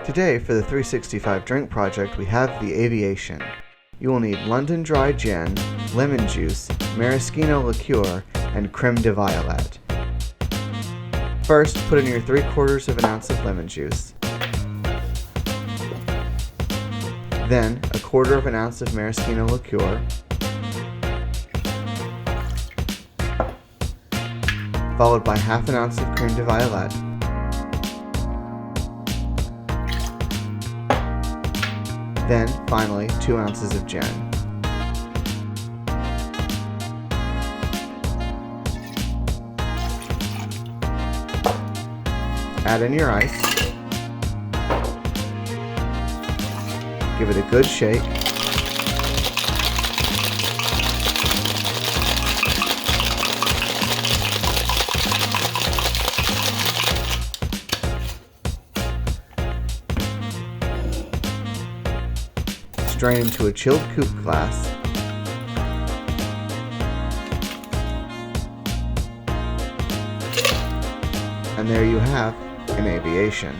Today, for the 365 drink project, we have the Aviation. You will need London Dry Gin, lemon juice, Maraschino Liqueur, and Crème de Violette. First, put in your 3/4 of an ounce of lemon juice. Then, 1/4 of an ounce of Maraschino Liqueur, followed by 1/2 an ounce of Crème de Violette, then, finally, 2 ounces of gin. Add in your ice. Give it a good shake. Strain into a chilled coupe glass. And there you have an Aviation.